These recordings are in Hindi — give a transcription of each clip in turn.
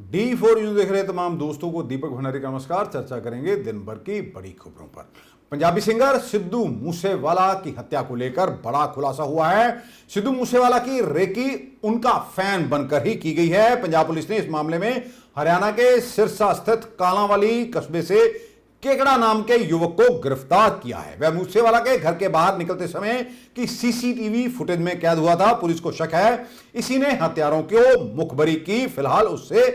D4 न्यूज देख रहे तमाम दोस्तों को दीपक भंडारी का नमस्कार। चर्चा करेंगे दिन भर की बड़ी खबरों पर। पंजाबी सिंगर सिद्धू मूसेवाला की हत्या को लेकर बड़ा खुलासा हुआ है। सिद्धू मूसेवाला की रेकी उनका फैन बनकर ही की गई है। पंजाब पुलिस ने इस मामले में हरियाणा के सिरसा स्थित कालांवाली कस्बे से केकड़ा नाम के युवक को गिरफ्तार किया है। वह मूसेवाला के घर के बाहर निकलते समय की सीसीटीवी फुटेज में कैद हुआ था। पुलिस को शक है इसी ने हत्यारों को मुखबरी की। फिलहाल उससे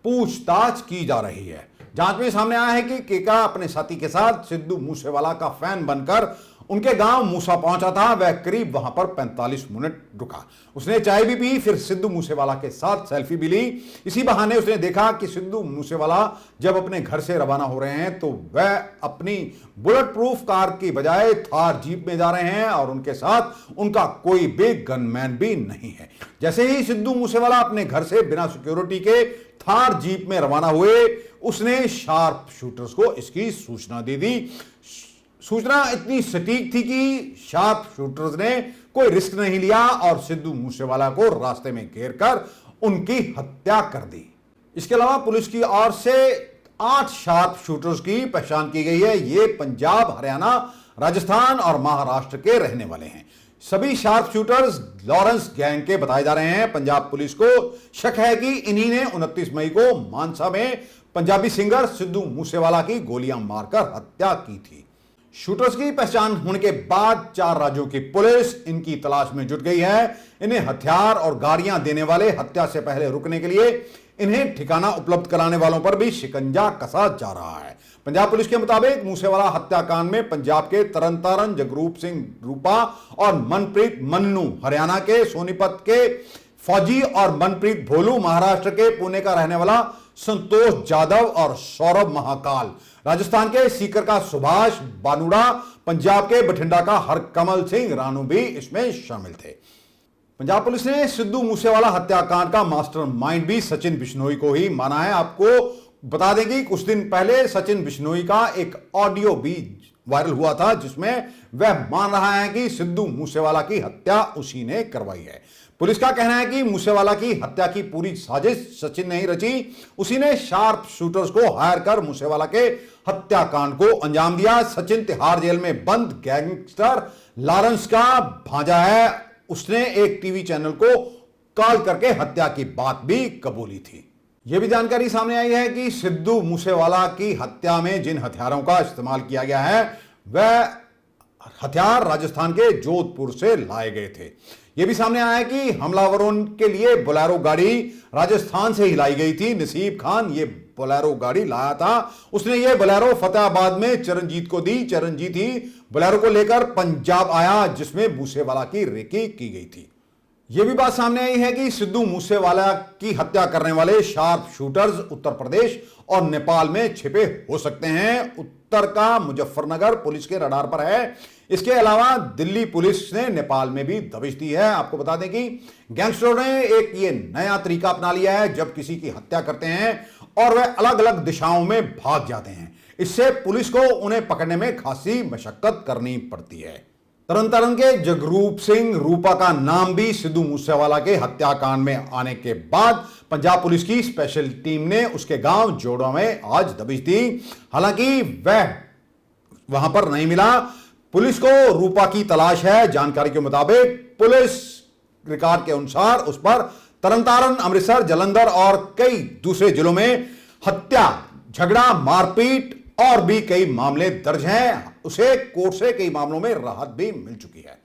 पूछताछ की जा रही है। जांच में सामने आया है कि केकड़ा अपने साथी के साथ सिद्धू मूसेवाला का फैन बनकर उनके गांव मूसा पहुंचा था। वह करीब वहां पर 45 मिनट रुका। उसने चाय भी पी, फिर सिद्धू मूसेवाला के साथ सेल्फी भी ली। इसी बहाने उसने देखा कि सिद्धू मूसेवाला जब अपने घर से रवाना हो रहे हैं तो वह अपनी बुलेट प्रूफ कार की बजाय थार जीप में जा रहे हैं और उनके साथ उनका कोई भी गनमैन भी नहीं है। जैसे ही सिद्धू मूसेवाला अपने घर से बिना सिक्योरिटी के थार जीप में रवाना हुए, उसने शार्प शूटर्स को इसकी सूचना दे दी। सूचना इतनी सटीक थी कि शार्प शूटर्स ने कोई रिस्क नहीं लिया और सिद्धू मूसेवाला को रास्ते में घेर कर उनकी हत्या कर दी। इसके अलावा पुलिस की ओर से 8 शार्प शूटर्स की पहचान की गई है। ये पंजाब, हरियाणा, राजस्थान और महाराष्ट्र के रहने वाले हैं। सभी शार्प शूटर्स लॉरेंस गैंग के बताए जा रहे हैं। पंजाब पुलिस को शक है कि इन्हीं ने 29 मई को मानसा में पंजाबी सिंगर सिद्धू मूसेवाला की गोलियां मारकर हत्या की थी। शूटर्स की पहचान होने के बाद 4 राज्यों की पुलिस इनकी तलाश में जुट गई है। इन्हें हथियार और गाड़ियां देने वाले, हत्या से पहले रुकने के लिए इन्हें ठिकाना उपलब्ध कराने वालों पर भी शिकंजा कसा जा रहा है। पंजाब पुलिस के मुताबिक मूसेवाला हत्याकांड में पंजाब के तरनतारन जगरूप सिंह रूपा और मनप्रीत मन्नू, हरियाणा के सोनीपत के फौजी और मनप्रीत भोलू, महाराष्ट्र के पुणे का रहने वाला संतोष जाधव और सौरभ महाकाल, राजस्थान के सीकर का सुभाष बानुड़ा, पंजाब के बठिंडा का हरकमल सिंह रानू भी इसमें शामिल थे। पंजाब पुलिस ने सिद्धू मूसेवाला हत्याकांड का मास्टरमाइंड भी सचिन बिश्नोई को ही माना है। आपको बता दें कि कुछ दिन पहले सचिन बिश्नोई का एक ऑडियो भी वायरल हुआ था जिसमें वह मान रहा है कि सिद्धू मूसेवाला की हत्या उसी ने करवाई है। पुलिस का कहना है कि मूसेवाला की हत्या की पूरी साजिश सचिन ने ही रची। उसी ने शार्प शूटर्स को हायर कर मूसेवाला के हत्याकांड को अंजाम दिया। सचिन तिहाड़ जेल में बंद गैंगस्टर लॉरेंस का भांजा है। उसने एक टीवी चैनल को कॉल करके हत्या की बात भी कबूली थी। यह भी जानकारी सामने आई है कि सिद्धू मूसेवाला की हत्या में जिन हथियारों का इस्तेमाल किया गया है वह हथियार राजस्थान के जोधपुर से लाए गए थे। यह भी सामने आया है कि हमलावरों के लिए बोलेरो गाड़ी राजस्थान से ही लाई गई थी। नसीब खान ये बोलेरो गाड़ी लाया था। उसने ये बोलेरो फतेहाबाद में चरणजीत को दी। चरणजीत ही बोलेरो को लेकर पंजाब आया जिसमें मूसेवाला की रेकी की गई थी। यह भी बात सामने आई है कि सिद्धू मूसेवाला की हत्या करने वाले शार्प शूटर्स उत्तर प्रदेश और नेपाल में छिपे हो सकते हैं। उत्तर का मुजफ्फरनगर पुलिस के रडार पर है। इसके अलावा दिल्ली पुलिस ने नेपाल में भी दबिश दी है। आपको बता दें कि गैंगस्टरों ने एक ये नया तरीका अपना लिया है। जब किसी की हत्या करते हैं और वह अलग अलग दिशाओं में भाग जाते हैं, इससे पुलिस को उन्हें पकड़ने में खासी मशक्कत करनी पड़ती है। तरनतारन के जगरूप सिंह रूपा का नाम भी सिद्धू मूसेवाला के हत्याकांड में आने के बाद पंजाब पुलिस की स्पेशल टीम ने उसके गांव जोड़ा में आज दबिश दी। हालांकि वह वहां पर नहीं मिला। पुलिस को रूपा की तलाश है। जानकारी के मुताबिक पुलिस रिकॉर्ड के अनुसार उस पर तरनतारन, अमृतसर, जालंधर और कई दूसरे जिलों में हत्या, झगड़ा, मारपीट और भी कई मामले दर्ज हैं। उसे कोर्ट से कई मामलों में राहत भी मिल चुकी है।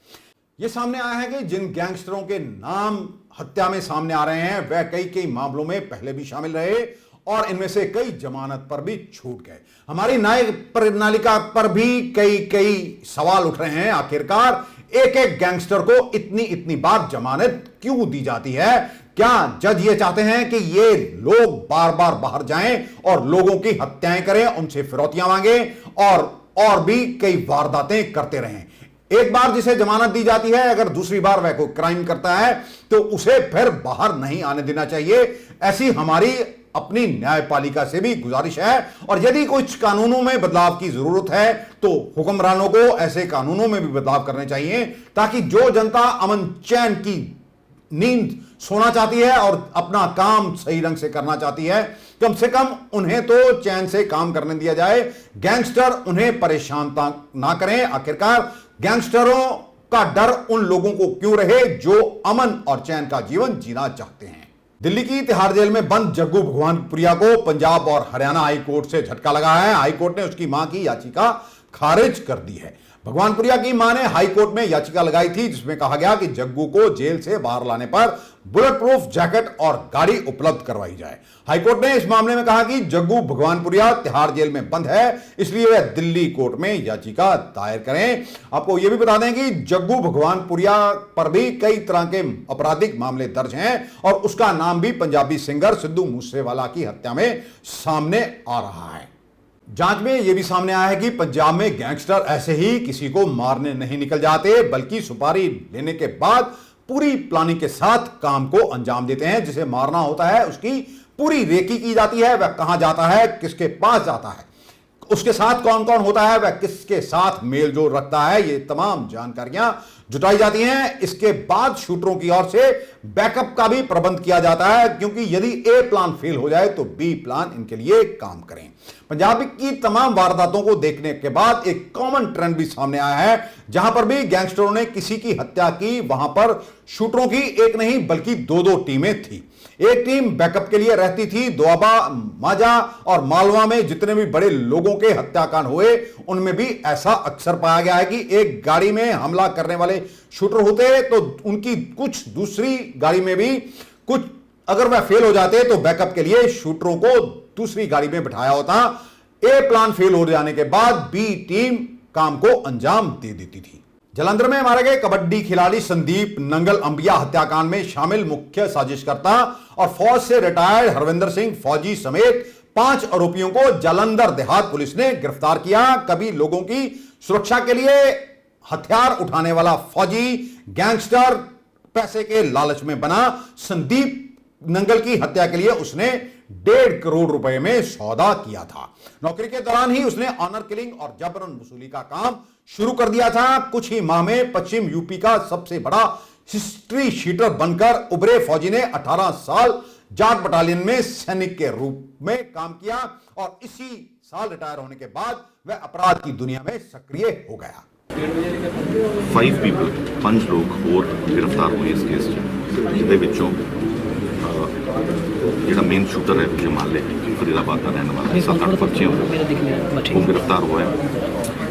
यह सामने आया है कि जिन गैंगस्टरों के नाम हत्या में सामने आ रहे हैं वह कई मामलों में पहले भी शामिल रहे और इनमें से कई जमानत पर भी छूट गए। हमारी न्यायिक प्रणालिका पर भी कई सवाल उठ रहे हैं। आखिरकार एक गैंगस्टर को इतनी बार जमानत क्यों दी जाती है? क्या जज ये चाहते हैं कि ये लोग बार बार बाहर जाएं और लोगों की हत्याएं करें, उनसे फिरौतियां मांगें और भी कई वारदातें करते रहें? एक बार जिसे जमानत दी जाती है, अगर दूसरी बार वह कोई क्राइम करता है तो उसे फिर बाहर नहीं आने देना चाहिए। ऐसी हमारी अपनी न्यायपालिका से भी गुजारिश है। और यदि कुछ कानूनों में बदलाव की जरूरत है तो हुक्मरानों को ऐसे कानूनों में भी बदलाव करने चाहिए ताकि जो जनता अमन चैन की नींद सोना चाहती है और अपना काम सही ढंग से करना चाहती है। कम से कम उन्हें तो चैन से काम करने दिया जाए, गैंगस्टर उन्हें परेशान ना करें। आखिरकार गैंगस्टरों का डर उन लोगों को क्यों रहे जो अमन और चैन का जीवन जीना चाहते हैं। दिल्ली की तिहाड़ जेल में बंद जग्गू भगवानपुरिया को पंजाब और हरियाणा हाई कोर्ट से झटका लगा है। हाई कोर्ट ने उसकी मां की याचिका खारिज कर दी है। भगवानपुरिया की मां ने हाई कोर्ट में याचिका लगाई थी जिसमें कहा गया कि जग्गू को जेल से बाहर लाने पर बुलेट प्रूफ जैकेट और गाड़ी उपलब्ध करवाई जाए। हाईकोर्ट ने इस मामले में कहा कि जग्गू भगवानपुरिया तिहाड़ जेल में बंद है, इसलिए वह दिल्ली कोर्ट में याचिका दायर करें। आपको यह भी बता दें कि जग्गू भगवानपुरिया पर भी कई तरह के आपराधिक मामले दर्ज हैं और उसका नाम भी पंजाबी सिंगर सिद्धू मूसेवाला की हत्या में सामने आ रहा है। जांच में यह भी सामने आया है कि पंजाब में गैंगस्टर ऐसे ही किसी को मारने नहीं निकल जाते, बल्कि सुपारी लेने के बाद पूरी प्लानिंग के साथ काम को अंजाम देते हैं। जिसे मारना होता है उसकी पूरी रेकी की जाती है, वह कहां जाता है, किसके पास जाता है, उसके साथ कौन कौन होता है, वह किसके साथ मेल जोल रखता है, ये तमाम जानकारियां जुटाई जाती हैं। इसके बाद शूटरों की ओर से बैकअप का भी प्रबंध किया जाता है, क्योंकि यदि ए प्लान फेल हो जाए तो बी प्लान इनके लिए काम करें। पंजाब की तमाम वारदातों को देखने के बाद एक कॉमन ट्रेंड भी सामने आया है। जहां पर भी गैंगस्टरों ने किसी की हत्या की, वहां पर शूटरों की एक नहीं बल्कि दो टीमें थी। एक टीम बैकअप के लिए रहती थी। दोआबा, माजा और मालवा में जितने भी बड़े लोगों के हत्याकांड हुए उनमें भी ऐसा अक्सर पाया गया है कि एक गाड़ी में हमला करने वाले शूटर होते तो उनकी कुछ दूसरी गाड़ी में भी कुछ, अगर वह फेल हो जाते तो बैकअप के लिए शूटरों को दूसरी गाड़ी में बिठाया होता। ए प्लान फेल हो जाने के बाद बी टीम काम को अंजाम दे देती थी। जालंधर में मारे गए कबड्डी खिलाड़ी संदीप नंगल अंबिया हत्याकांड में शामिल मुख्य साजिशकर्ता और फौज से रिटायर्ड हरविंदर सिंह फौजी समेत 5 आरोपियों को जालंधर देहात पुलिस ने गिरफ्तार किया। कभी लोगों की सुरक्षा के लिए हथियार उठाने वाला फौजी गैंगस्टर पैसे के लालच में बना। संदीप नंगल की हत्या के लिए उसने 1.5 करोड़ रुपए में सौदा किया था। नौकरी के दौरान ही उसने ऑनर किलिंग और जबरन वसूली का काम शुरू कर दिया था। कुछ ही माह में पश्चिम यूपी का सबसे बड़ा हिस्ट्री शीटर बनकर उभरे फौजी ने 18 साल जाट बटालियन में सैनिक के रूप में काम किया और इसी साल रिटायर होने के बाद वह अपराध की दुनिया में सक्रिय हो गया। 5 people 5 लोग और गिरफ्तार हुए इस केस ਜਿਹਦੇ ਵਿੱਚੋਂ ਜਿਹੜਾ ਮੇਨ ਸ਼ੂਟਰ ਹੈ ਜਮਾਲੇ ਫਰੀਦਾਬਾਦ ਦਾ ਰਹਿਣ ਵਾਲਾ 7-8 ਬੱਚੇ ਉਹ ਗ੍ਰਿਫਤਾਰ ਹੋਇਆ।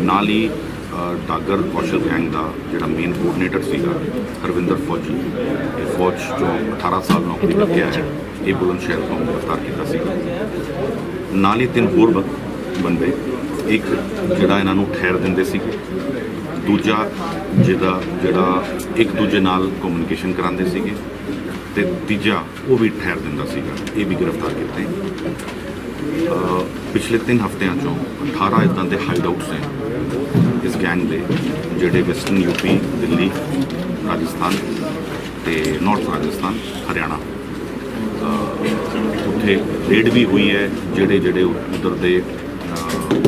ਨਾਲ ਹੀ ਡਾਗਰ ਕੌਸ਼ਲ ਗੈਂਗ ਦਾ ਜਿਹੜਾ ਮੇਨ ਕੋਆਰਡੀਨੇਟਰ ਸੀਗਾ ਹਰਵਿੰਦਰ ਫੌਜੀ, ਇਹ ਫੌਜ ਚੋਂ 18 ਸਾਲ ਨੌਕਰੀ ਲੱਗਿਆ ਹੈ, ਇਹ ਬੁਲੰਦ ਸ਼ਹਿਰ ਤੋਂ ਗ੍ਰਿਫਤਾਰ ਕੀਤਾ ਸੀਗਾ। ਨਾਲ ਹੀ 3 ਹੋਰ ਬੰਦੇ, ਇੱਕ ਜਿਹੜਾ ਇਹਨਾਂ ਨੂੰ ਠਹਿਰ ਦਿੰਦੇ ਸੀਗੇ, ਦੂਜਾ ਜਿਹੜਾ ਇੱਕ ਦੂਜੇ ਨਾਲ ਕਮਿਊਨੀਕੇਸ਼ਨ ਕਰਾਉਂਦੇ ਸੀਗੇ ਤੇ ਤੀਜਾ ਉਹ ਵੀ ਠਹਿਰ ਦਿੰਦਾ ਸੀਗਾ, ਇਹ ਵੀ ਗ੍ਰਿਫਤਾਰ ਕੀਤੇ। ਪਿਛਲੇ 3 ਹਫ਼ਤਿਆਂ ਚੋਂ 18 ਇਦਾਂ ਦੇ ਹਾਈਡਆਊਟਸ ਨੇ ਇਸ ਗੈਂਗ ਦੇ, ਜਿਹੜੇ ਵੈਸਟਰਨ ਯੂਪੀ, ਦਿੱਲੀ, ਰਾਜਸਥਾਨ ਤੇ ਨਾਰਥ ਰਾਜਸਥਾਨ, ਹਰਿਆਣਾ, ਉੱਥੇ ਰੇਡ ਵੀ ਹੋਈ ਹੈ। ਜਿਹੜੇ ਉਧਰ ਦੇ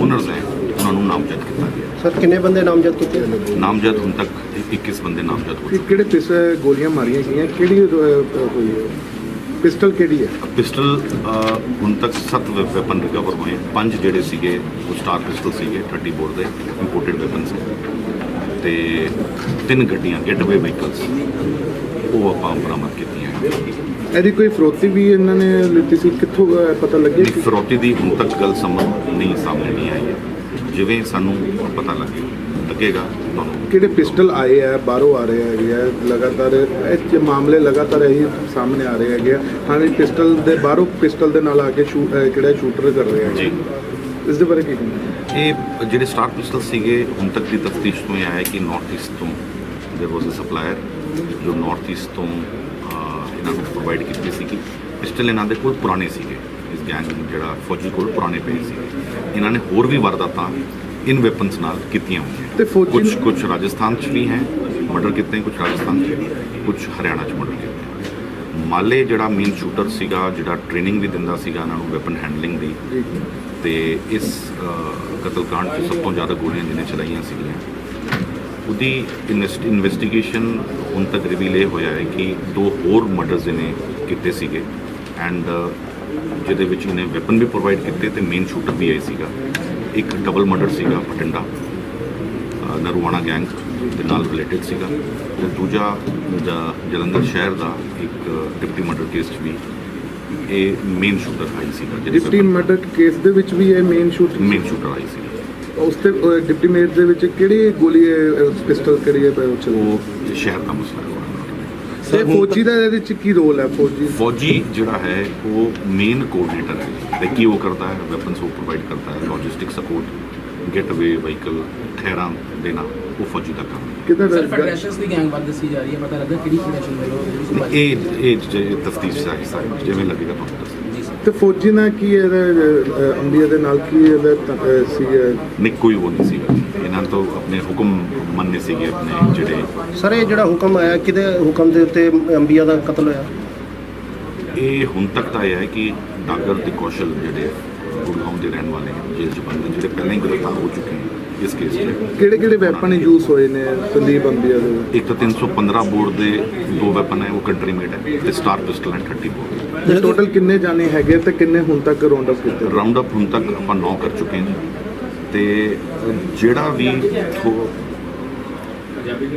ਓਨਰਸ ਹੈ ਉਹਨਾਂ ਨੂੰ ਨਾਮਜ਼ਦ ਕੀਤਾ ਗਿਆ। सर कितने बंदे नामजद किए? नामजद ਹੁਣ ਤੱਕ 21 ਬੰਦੇ ਨਾਮਜ਼ਦ ਹੋਏ। ਕਿਹੜੇ ਗੋਲੀਆਂ ਮਾਰੀਆਂ ਗਈਆਂ, ਕਿਹੜੀ ਹੋਈ ਹੈ, ਪਿਸਟਲ ਕਿਹੜੀ ਹੈ? ਪਿਸਟਲ ਹੁਣ ਤੱਕ 7 ਵੈਪਨ ਰਿਕਵਰ ਹੋਏ। 5 ਜਿਹੜੇ ਸੀਗੇ ਉਹ ਸਟਾਰ ਪਿਸਟਲ ਸੀਗੇ 30 ਬੋਰ ਦੇ ਇੰਪੋਰਟਡ ਵੈਪਨ ਸੀ ਤੇ 3 ਗੱਡੀਆਂ ਗੇਟਵੇ ਵਹੀਕਲਸ ਉਹ ਆਪਾਂ ਬਰਾਮਦ ਕੀਤੀਆਂ। ਇਹਦੀ ਕੋਈ ਫਰੋਤੀ ਵੀ ਇਹਨਾਂ ਨੇ ਲਿੱਤੀ ਸੀ, ਕਿੱਥੋਂ ਪਤਾ ਲੱਗਿਆ? ਫਰੋਤੀ ਦੀ ਹੁਣ ਤੱਕ ਗੱਲ ਸਾਹਮਣੇ ਨਹੀਂ ਆਈ ਹੈ। ਜਿਵੇਂ ਸਾਨੂੰ ਪਤਾ ਲੱਗੇਗਾ ਤੁਹਾਨੂੰ। ਕਿਹੜੇ ਪਿਸਟਲ ਆਏ ਆ, ਬਾਹਰੋਂ ਆ ਰਹੇ ਹੈਗੇ ਆ, ਲਗਾਤਾਰ ਇਹ ਮਾਮਲੇ ਲਗਾਤਾਰ ਇਹੀ ਸਾਹਮਣੇ ਆ ਰਹੇ ਹੈਗੇ ਆ। ਹਾਂ, ਪਿਸਟਲ ਦੇ ਬਾਹਰੋਂ ਪਿਸਟਲ ਦੇ ਨਾਲ ਆ ਕੇ ਕਿਹੜਾ ਸ਼ੂਟਰ ਕਰ ਰਹੇ ਆ ਜੀ, ਇਸ ਦੇ ਬਾਰੇ ਕੀ ਕਹਿੰਦੇ? ਇਹ ਜਿਹੜੇ ਸਟਾਰ ਪਿਸਟਲ ਸੀਗੇ ਹੁਣ ਤੱਕ ਦੀ ਤਫਤੀਸ਼ ਤੋਂ ਇਹ ਆਇਆ ਕਿ ਨਾਰਥ ਈਸਟ ਤੋਂ ਦੇਰ ਵਾਜ਼ ਅ ਸਪਲਾਇਰ ਜੋ ਨਾਰਥ ਈਸਟ ਤੋਂ ਇਹਨਾਂ ਨੂੰ ਪ੍ਰੋਵਾਈਡ ਕੀਤੀ ਸੀਗੀ। ਪਿਸਟਲ ਇਹਨਾਂ ਦੇ ਕੋਲ ਪੁਰਾਣੇ ਸੀਗੇ, ਇਸ ਗੈਂਗ ਜਿਹੜਾ ਫੌਜੀ ਕੋਲ ਪੁਰਾਣੇ ਪਏ ਸੀ। ਇਹਨਾਂ ਨੇ ਹੋਰ ਵੀ ਵਾਰਦਾਤਾਂ इन वेपन्स नाल कीतियां हुई हैं। कुछ राजस्थान च भी हैं मर्डर किए, कुछ राजस्थान च, कुछ हरियाणा च मर्डर किए। माले जिहड़ा मेन शूटर सीगा, जिहड़ा ट्रेनिंग भी दिंदा सीगा इन्हां नूं वैपन हैंडलिंग दी, ते इस कतलकांड च सब तो ज़्यादा गोलियां जिन्हें चलाइयां सीगियां, ਉਹਦੀ ਇਨਵੈਸਟੀਗੇਸ਼ਨ ਹੁਣ ਤੱਕ ਰਿਵੀਲ ਇਹ ਹੋਇਆ ਹੈ ਕਿ 2 ਹੋਰ ਮਰਡਰਸ ਇਹਨੇ ਕੀਤੇ ਸੀਗੇ ਐਂਡ ਜਿਹਦੇ ਵਿੱਚ ਇਹਨੇ ਵੈਪਨ ਵੀ ਪ੍ਰੋਵਾਈਡ ਕੀਤੇ ਤੇ ਮੇਨ ਸ਼ੂਟਰ ਵੀ ਆਈ ਸੀਗਾ। ਇੱਕ ਡਬਲ ਮਰਡਰ ਸੀਗਾ ਬਠਿੰਡਾ ਨਰਵਾਣਾ ਗੈਂਗ ਦੇ ਨਾਲ ਰਿਲੇਟਡ ਸੀਗਾ ਤੇ ਦੂਜਾ ਜਲੰਧਰ ਸ਼ਹਿਰ ਦਾ ਇੱਕ ਡਿਪਟੀ ਮਰਡਰ ਕੇਸ 'ਚ ਵੀ ਇਹ ਮੇਨ ਸ਼ੂਟਰ ਆਈ ਸੀਗਾ। ਡਿਪਟੀ ਮਰਡਰ ਕੇਸ ਦੇ ਵਿੱਚ ਵੀ ਇਹ ਮੇਨ ਸ਼ੂਟਰ ਆਈ ਸੀ। ਉਸ ਤੇ ਡਿਪਟੀ ਮੇਟ ਦੇ ਵਿੱਚ ਕਿਹੜੀ ਗੋਲੀ ਪਿਸਟਲ ਕਿਹੜੀ ਹੈ ਉਹ ਸ਼ਹਿਰ ਦਾ ਮਸਲਾ ਹੈ। ਤੇ ਫੌਜੀ ਦਾ ਇਹਦੇ ਵਿੱਚ ਕੀ ਰੋਲ ਹੈ? ਫੌਜੀ ਜਿਹੜਾ ਹੈ ਉਹ ਮੇਨ ਕੋਆਰਡੀਨੇਟਰ ਹੈ ਤੇ ਕੀ ਉਹ ਕਰਦਾ ਹੈ, ਵੈਪਨਸ ਉਹ ਪ੍ਰੋਵਾਈਡ ਕਰਦਾ ਹੈ, ਲੌਜਿਸਟਿਕ ਸਪੋਰਟ, ਗੈਟ ਅਵੇ ਵਹੀਕਲ ਠਹਿਰਾਂ ਦੇਣਾ, ਉਹ ਫੌਜੀ ਦਾ ਕੰਮ ਹੈ। ਕਿਦਾਂ ਸਰ ਫੈਡਰੇਸ਼ਨਸ ਦੀ ਗੈਂਗ ਵੱਧ ਦੱਸੀ ਜਾ ਰਹੀ ਹੈ, ਪਤਾ ਲੱਗਾ ਕਿਹੜੀ ਫੈਡਰੇਸ਼ਨ ਵੱਲੋਂ ਇਹ ਤਫਤੀਸ਼ ਦਾ ਹਿੱਸਾ ਹੈ, ਜਿਵੇਂ ਲੱਗੇਗਾ ਤੁਹਾਨੂੰ ਦੱਸਾਂਗੇ। ਤੇ ਫੌਜੀ ਨਾਲ ਕੀ ਇਹਦਾ ਅੰਬੀਆ ਦੇ ਨਾਲ ਕੀ ਇਹਦਾ ਸੀ? ਨਹੀਂ ਕੋਈ ਉਹ ਨਹੀਂ ਸੀਗਾ, ਇਹਨਾਂ ਤੋਂ ਆਪਣੇ ਹੁਕਮ ਮੰਨੇ ਸੀਗੇ ਆਪਣੇ ਜਿਹੜੇ। ਸਰ ਇਹ ਜਿਹੜਾ ਹੁਕਮ ਆਇਆ ਕਿਹਦੇ ਹੁਕਮ ਦੇ ਉੱਤੇ ਅੰਬੀਆ ਦਾ ਕਤਲ ਹੋਇਆ? ਇਹ ਹੁਣ ਤੱਕ ਤਾਂ ਇਹ ਹੈ ਕਿ ਡਾਗਰ ਤੇ ਕੌਸ਼ਲ ਜਿਹੜੇ ਗੁੜਗਾਉਂ ਦੇ ਰਹਿਣ ਵਾਲੇ ਜੇਲ੍ਹ 'ਚ ਬੰਦ ਜਿਹੜੇ ਪਹਿਲਾਂ ਹੀ ਗ੍ਰਿਫਤਾਰ ਹੋ ਚੁੱਕੇ ਹਨ ਇਸ ਕੇਸ 'ਚ। ਕਿਹੜੇ ਵੈਪਨ ਯੂਜ਼ ਹੋਏ ਨੇ ਸੰਦੀਪ ਅੰਬੀਆ ਦੇ? ਇੱਕ ਤਾਂ 315 ਬੋਰ ਦੇ 2 ਵੈਪਨ ਹੈ, ਉਹ ਕੰਟਰੀ ਮੇਡ ਹੈ, ਤੇ ਸਟਾਰ ਪਿਸਟਲ ਹੈ 30 ਬੋਰ। ਤੇ ਟੋਟਲ ਕਿੰਨੇ ਜਾਣੇ ਹੈਗੇ ਤੇ ਕਿੰਨੇ ਹੁਣ ਤੱਕ ਰਾਉਂਡ ਅਪ ਕੀਤੇ? ਰਾਉਂਡ ਅਪ ਹੁਣ ਤੱਕ ਆਪਾਂ 9 ਕਰ ਚੁੱਕੇ ਹਾਂ ਤੇ ਜਿਹੜਾ ਵੀ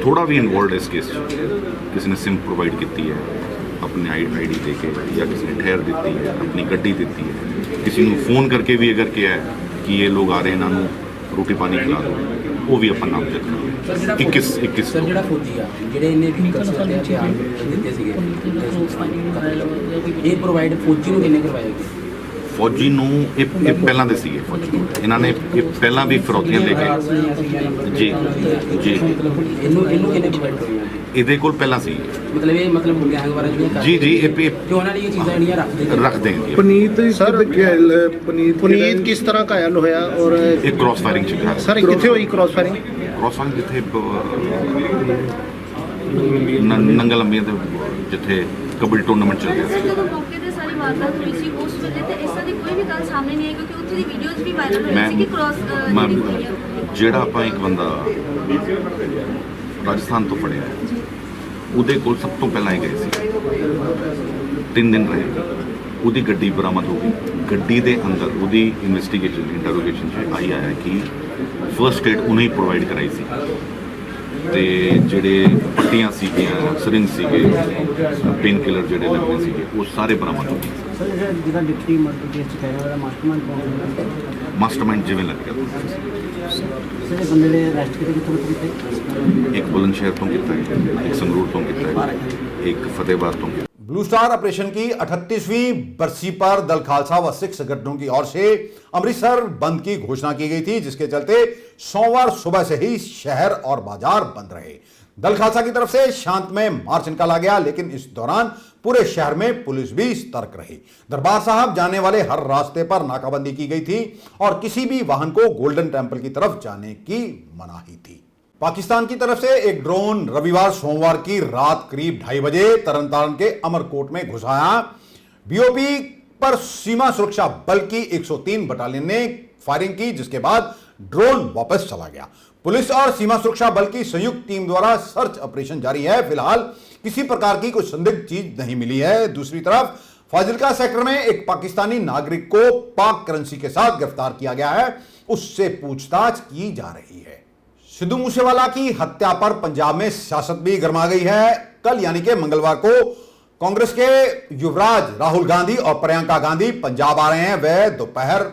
ਥੋੜਾ ਵੀ ਇਨਵੋਲਡ ਇਸ ਕੇਸ 'ਚ, ਕਿਸੇ ਨੇ ਸਿਮ ਪ੍ਰੋਵਾਈਡ ਕੀਤੀ ਹੈ ਆਪਣੀ ਆਈਡੀ ਦੇ ਕੇ, ਜਾਂ ਕਿਸੇ ਨੇ ਠਹਿਰ ਦਿੱਤੀ ਹੈ, ਆਪਣੀ ਗੱਡੀ ਦਿੱਤੀ ਹੈ, ਕਿਸੇ ਨੂੰ ਫੋਨ ਕਰਕੇ ਵੀ ਅਗਰ ਕਿਹਾ ਹੈ ਕਿ ਇਹ ਲੋਕ ਆ ਰਹੇ ਇਹਨਾਂ ਨੂੰ ਰੋਟੀ ਪਾਣੀ ਖਿਲਾ ਦਿਓ, ਉਹ ਵੀ ਆਪਾਂ ਨਾਮ ਜਦ ਕਰਾਂਗੇ। 21 ਸਰ ਜਿਹੜਾ ਫੌਜੀ ਆ ਜਿਹੜੇ ਇਹਨੇ ਵਹੀਕਲਸ ਤੇ ਹਥਿਆਰ ਦਿੱਤੇ ਸੀਗੇ ਇਹ ਪ੍ਰੋਵਾਈਡ ਫੌਜੀ ਨੂੰ ਕਿੰਨੇ ਕਰਵਾਏ ਗਏ? ਫੌਜੀ ਨੂੰ ਇਹ ਪਹਿਲਾਂ ਦੇ ਸੀਗੇ ਫੌਜੀ ਨੂੰ, ਇਹਨਾਂ ਨੇ ਇਹ ਪਹਿਲਾਂ ਵੀ ਫਿਰੌਤੀਆਂ ਦੇ ਕੇ ਜੀ ਇਹਨੂੰ ਕਿੰਨੇ ਪ੍ਰੋਵਾਈਡ ਕਰਵਾਏ? ਇਹਦੇ ਕੋਲ ਪਹਿਲਾਂ ਸੀ ਮਤਲਬ ਗੈਂਗ ਵਾਲਾ ਜਿਹੜਾ ਜੀ ਇਹ ਤੇ ਉਹਨਾਂ ਨੇ ਇਹ ਚੀਜ਼ਾਂ ਜਿਹੜੀਆਂ ਰੱਖਦੇ ਹਾਂ ਜੀ। ਪਨੀਤ ਸਰ ਪੁਨੀਤ ਕਿਸ ਤਰ੍ਹਾਂ ਘਾਇਲ ਹੋਇਆ ਔਰ ਇਹ ਕ੍ਰਾਸ ਫਾਇਰਿੰਗ ਚ ਗਿਆ ਸਰ ਕਿੱਥੇ ਹੋਈ ਕ੍ਰਾਸ ਫਾਇਰਿੰਗ? ਜਿੱਥੇ ਨੰਗਲ ਅੰਬੀਆਂ ਦੇ ਜਿੱਥੇ ਕਬੱਡੀ ਟੂਰਨਾਮੈਂਟ ਚੱਲ ਰਿਹਾ ਸੀ। ਜਦੋਂ ਮੌਕੇ ਤੇ ਸਾਰੀ ਵਾਰਦਾਤ ਹੋਈ ਸੀ ਉਸ ਵੇਲੇ ਤੇ ਇਸ ਤਰ੍ਹਾਂ ਦੀ ਕੋਈ ਵੀ ਗੱਲ ਸਾਹਮਣੇ ਨਹੀਂ ਆਈ ਕਿਉਂਕਿ ਉੱਥੇ ਦੀ ਵੀਡੀਓਜ਼ ਵੀ ਵਾਇਰਲ ਹੋਈ ਸੀ ਕਿ ਕ੍ਰਾਸ ਜਿਹੜਾ ਆਪਾਂ ਇੱਕ ਬੰਦਾ ਰਾਜਸਥਾਨ ਤੋਂ ਫੜਿਆ ਉਹਦੇ ਕੋਲ ਸਭ ਤੋਂ ਪਹਿਲਾਂ ਹੀ ਗਏ ਸੀ, 3 ਦਿਨ ਰਹੇ, ਉਹਦੀ ਗੱਡੀ ਬਰਾਮਦ ਹੋ ਗਈ। ਗੱਡੀ ਦੇ ਅੰਦਰ ਉਹਦੀ ਇਨਵੈਸਟੀਗੇਸ਼ਨ ਇੰਟਰੋਗੇਸ਼ਨ 'ਚ ਆਇਆ ਕਿ ਫਰਸਟ ਏਡ ਉਹਨੇ ਹੀ ਪ੍ਰੋਵਾਈਡ ਕਰਾਈ ਸੀ ਤੇ ਜਿਹੜੇ ਪੱਟੀਆਂ ਸੀਗੀਆਂ, ਸਰਿੰਜ ਸੀਗੇ, ਪੇਨ ਕਿਲਰ ਜਿਹੜੇ ਲੱਗਦੇ ਸੀਗੇ, ਉਹ ਸਾਰੇ ਬਰਾਮਦ ਹੋ ਗਏ। ਸਰ ਜਿਹੜਾ ਡਿਪਟੀ ਮਰਡਰ ਕੇਸ ਚ ਕਹਿ ਰਿਹਾ ਮਾਸਟਰਮਾਈਂਡ ਕੌਣ ਹੈ? ਮਾਸਟਰਮਾਈਂਡ ਜਿਵੇਂ ਲੱਗਿਆ ਸਰ ਬੰਦੇ ਨੇ ਅਰੈਸਟ ਕੀਤੇ? ਇੱਕ ਬੁਲੰਦ ਸ਼ਹਿਰ ਤੋਂ ਕੀਤਾ ਹੈ, ਇੱਕ ਸੰਗਰੂਰ ਤੋਂ ਕੀਤਾ ਹੈ, ਇੱਕ फतेहबाद तो। ब्लू स्टार ऑपरेशन की 38वीं बरसी पर दल खालसा व सिख संगठनों की ओर से अमृतसर बंद की घोषणा की गई थी, जिसके चलते सोमवार सुबह से ही शहर और बाजार बंद रहे। दल खालसा की तरफ से शांतमय मार्च निकाला गया, लेकिन इस दौरान पूरे शहर में पुलिस भी सतर्क रही। दरबार साहब जाने वाले हर रास्ते पर नाकाबंदी की गई थी और किसी भी वाहन को गोल्डन टेम्पल की तरफ जाने की मनाही थी। पाकिस्तान की तरफ से एक ड्रोन रविवार सोमवार की रात करीब 2:30 बजे तरनतारन के अमरकोट में घुस आया। बीओपी पर सीमा सुरक्षा बल की 103 बटालियन ने फायरिंग की, जिसके बाद ड्रोन वापस चला गया। पुलिस और सीमा सुरक्षा बल की संयुक्त टीम द्वारा सर्च ऑपरेशन जारी है। फिलहाल किसी प्रकार की कोई संदिग्ध चीज नहीं मिली है। दूसरी तरफ फाजिल्का सेक्टर में एक पाकिस्तानी नागरिक को पाक करेंसी के साथ गिरफ्तार किया गया है, उससे पूछताछ की जा रही है। सिद्धू मूसेवाला की हत्या पर पंजाब में सियासत भी गर्मा गई है। कल यानी कि मंगलवार को कांग्रेस के युवराज राहुल गांधी और प्रियंका गांधी पंजाब आ रहे हैं। वे दोपहर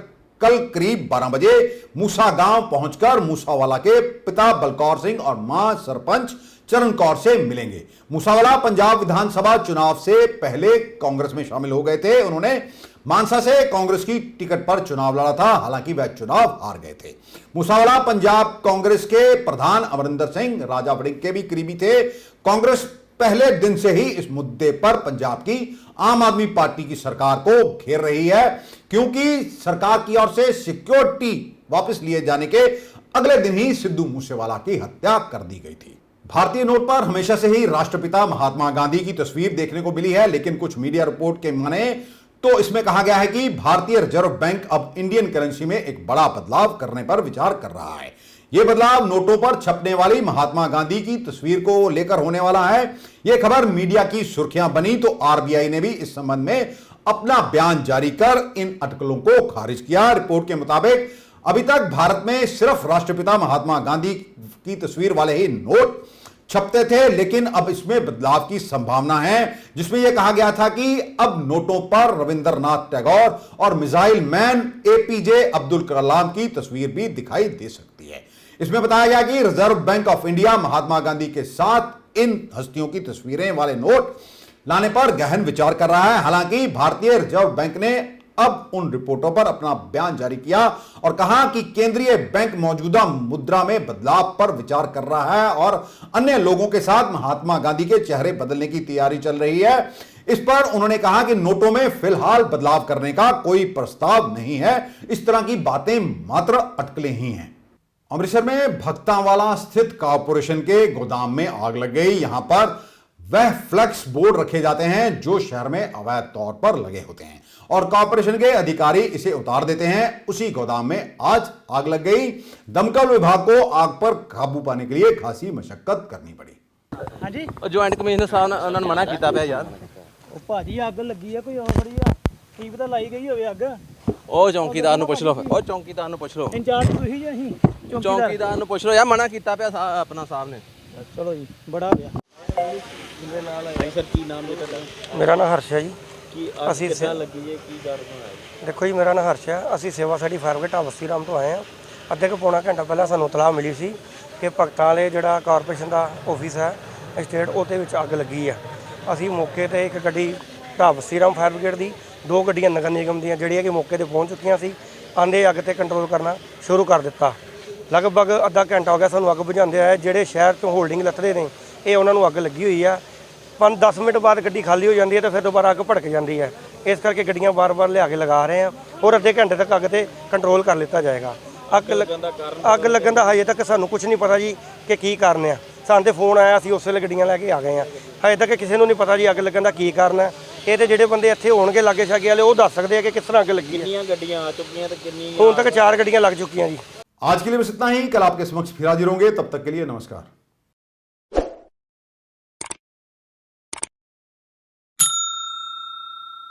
कल करीब 12 बजे मूसा गांव पहुंचकर मूसावाला के पिता बलकौर सिंह और मां सरपंच चरण कौर से मिलेंगे। मूसावाला पंजाब विधानसभा चुनाव से पहले कांग्रेस में शामिल हो गए थे। उन्होंने मानसा से कांग्रेस की टिकट पर चुनाव लड़ा था, हालांकि वह चुनाव हार गए थे। मूसावाला पंजाब कांग्रेस के प्रधान अमरिंदर सिंह राजा वड़िंग के भी करीबी थे। कांग्रेस पहले दिन से ही इस मुद्दे पर पंजाब की आम आदमी पार्टी की सरकार को घेर रही है, क्योंकि सरकार की ओर से सिक्योरिटी वापस लिए जाने के अगले दिन ही सिद्धू मूसेवाला की हत्या कर दी गई थी। भारतीय नोट पर हमेशा से ही राष्ट्रपिता महात्मा गांधी की तस्वीर देखने को मिली है, लेकिन कुछ मीडिया रिपोर्ट के माने तो इसमें कहा गया है कि भारतीय रिजर्व बैंक अब इंडियन करेंसी में एक बड़ा बदलाव करने पर विचार कर रहा है। ये बदलाव नोटों पर छपने वाली महात्मा गांधी की तस्वीर को लेकर होने वाला है। यह खबर मीडिया की सुर्खियां बनी तो आरबीआई ने भी इस संबंध में अपना बयान जारी कर इन अटकलों को खारिज किया। रिपोर्ट के मुताबिक अभी तक भारत में सिर्फ राष्ट्रपिता महात्मा गांधी की तस्वीर वाले ही नोट छपते थे, लेकिन अब इसमें बदलाव की संभावना है, जिसमें यह कहा गया था कि अब नोटों पर रविंद्रनाथ टैगोर और missile man APJ Abdul Kalam की तस्वीर भी दिखाई दे सकती है। इसमें बताया गया कि reserve bank of India Mahatma Gandhi के साथ इन हस्तियों की तस्वीरें वाले नोट लाने पर गहन विचार कर रहा है। हालांकि भारतीय रिजर्व बैंक ने अब उन रिपोर्टों पर अपना बयान जारी किया और कहा कि केंद्रीय बैंक मौजूदा मुद्रा में बदलाव पर विचार कर रहा है और अन्य लोगों के साथ महात्मा गांधी के चेहरे बदलने की तैयारी चल रही है। इस पर उन्होंने कहा कि नोटों में फिलहाल बदलाव करने का कोई प्रस्ताव नहीं है। इस तरह की बातें मात्र अटकलें ही हैं। अमृतसर में भक्तांवाला स्थित कॉरपोरेशन के गोदाम में आग लग गई। यहां पर वह फ्लेक्स बोर्ड रखे जाते हैं जो शहर में अवैध तौर पर लगे होते हैं और कॉरपोरेशन के अधिकारी इसे उतार देते हैं। उसी गोदाम में आज आग लग गई। दमकल विभाग को आग पर काबू पाने के लिए खासी मशक्कत करनी पड़ी। हाँ जी ਜੁਆਇੰਟ ਕਮਿਸ਼ਨਰ ਸਾਹਿਬ ਨੇ ਉਹਨਾਂ ਨੇ ਮਨਾ ਕੀਤਾ ਪਿਆ ਯਾਰ ਉਹ ਭਾਜੀ ਅੱਗ ਲੱਗੀ ਆ ਕੋਈ ਹੋਰ ਬੜੀ ਆ ਕੀ ਪਤਾ ਲਾਈ ਗਈ ਹੋਵੇ ਅੱਗ ਉਹ ਚੌਂਕੀਦਾਰ ਨੂੰ ਪੁੱਛ ਲਓ ਉਹ ਚੌਂਕੀਦਾਰ ਨੂੰ ਪੁੱਛ ਲਓ ਇੰਚਾਰਜ ਤੁਸੀਂ ਜੀ ਅਸੀਂ ਚੌਂਕੀਦਾਰ ਨੂੰ ਪੁੱਛ ਲਓ ਯਾਰ ਮਨਾ ਕੀਤਾ ਪਿਆ ਆਪਣਾ ਸਾਹਿਬ ਨੇ ਚਲੋ ਜੀ ਬੜਾ ਹੋ ਗਿਆ ਜਿਹਦੇ ਨਾਲ ਆਇਆ ਸਰ ਕੀ ਨਾਮ ਹੈ ਤੁਹਾਡਾ ਮੇਰਾ ਨਾਮ ਹਰਸ਼ ਹੈ ਜੀ। ਕੀ ਅਸੀਂ ਕਿੱਦਾਂ ਲੱਗੀ ਹੈ ਕੀ ਕਾਰਨ ਹੋਇਆ ਦੇਖੋ ਜੀ, ਮੇਰਾ ਨਾਮ ਹਰਸ਼ ਹੈ। ਅਸੀਂ ਸੇਵਾ ਸਾਡੀ ਫਾਇਰ ਬ੍ਰਿਗੇਡ ਢਾਬਸੀ ਰਾਮ ਤੋਂ ਆਏ ਹਾਂ। ਅੱਧੇ ਕੁ ਪੌਣਾ ਘੰਟਾ ਪਹਿਲਾਂ ਸਾਨੂੰ ਇਤਲਾਹ ਮਿਲੀ ਸੀ ਕਿ ਭਗਤਾਂ ਵਾਲੇ ਜਿਹੜਾ ਕਾਰਪੋਰੇਸ਼ਨ ਦਾ ਆਫਿਸ ਹੈ ਸਟੇਟ ਉਹਦੇ ਵਿੱਚ ਅੱਗ ਲੱਗੀ ਹੈ। ਅਸੀਂ ਮੌਕੇ ਤੇ ਇੱਕ ਗੱਡੀ ਢਾਬਸੀ ਰਾਮ ਫਾਇਰ ਬ੍ਰਿਗੇਡ ਦੀ, 2 ਗੱਡੀਆਂ ਨਗਰ ਨਿਗਮ ਦੀਆਂ ਜਿਹੜੀਆਂ ਕਿ ਮੌਕੇ ਤੇ ਪਹੁੰਚ ਚੁੱਕੀਆਂ ਸੀ। ਆਂਦੇ ਅੱਗ ਤੇ ਕੰਟਰੋਲ ਕਰਨਾ ਸ਼ੁਰੂ ਕਰ ਦਿੱਤਾ। ਲਗਭਗ ਅੱਧਾ ਘੰਟਾ ਹੋ ਗਿਆ ਸਾਨੂੰ ਅੱਗ ਬੁਝਾਉਂਦੇ ਆਏ। ਜਿਹੜੇ ਸ਼ਹਿਰ ਤੋਂ ਹੋਲਡਿੰਗ ਲੱਥਦੇ ਨੇ ਇਹ ਉਹਨਾਂ ਨੂੰ ਅੱਗ ਲੱਗੀ ਹੋਈ ਆ। 5-10 ਮਿੰਟ ਬਾਅਦ ਗੱਡੀ ਖਾਲੀ ਹੋ ਜਾਂਦੀ ਹੈ ਤੇ ਫਿਰ ਦੁਬਾਰਾ ਅੱਗ ਭੜਕ ਜਾਂਦੀ ਹੈ। ਇਸ ਕਰਕੇ ਗੱਡੀਆਂ ਵਾਰ-ਵਾਰ ਲਿਆ ਕੇ ਲਗਾ ਰਹੇ ਹਾਂ ਔਰ ਅੱਧੇ ਘੰਟੇ ਤੱਕ ਅੱਗ ਤੇ ਕੰਟਰੋਲ ਕਰ ਲਿੱਤਾ ਜਾਏਗਾ। ਅੱਗ ਲੱਗਣ ਦਾ ਹਜੇ ਤੱਕ ਸਾਨੂੰ ਕੁਝ ਨਹੀਂ ਪਤਾ ਜੀ ਕਿ ਕੀ ਕਾਰਨ ਆ। ਸਾਨੂੰ ਤੇ ਫੋਨ ਆਇਆ, ਅਸੀਂ ਉਸੇ ਵੇਲੇ ਗੱਡੀਆਂ ਲੈ ਕੇ ਆ ਗਏ ਹਾਂ। ਹਜੇ ਤੱਕ ਕਿਸੇ ਨੂੰ ਨਹੀਂ ਪਤਾ ਜੀ ਅੱਗ ਲੱਗਣ ਦਾ ਕੀ ਕਾਰਨ ਹੈ। ਇਹ ਤੇ ਜਿਹੜੇ ਬੰਦੇ ਇੱਥੇ ਹੋਣਗੇ ਲਾਗੇ ਛਾਗੇ ਵਾਲੇ ਉਹ ਦੱਸ ਸਕਦੇ ਆ ਕਿ ਕਿਸ ਤਰ੍ਹਾਂ ਅੱਗ ਲੱਗੀ ਹੈ। ਕਿੰਨੀਆਂ ਗੱਡੀਆਂ ਆ ਚੁੱਕੀਆਂ ਤੇ ਕਿੰਨੀ ਹੁਣ ਤੱਕ 4 ਗੱਡੀਆਂ ਲੱਗ ਚੁੱਕੀਆਂ ਜੀ। आज के लिए बस इतना ही। कल आपके समक्ष फिर हाजिर होंगे। तब तक के लिए नमस्कार।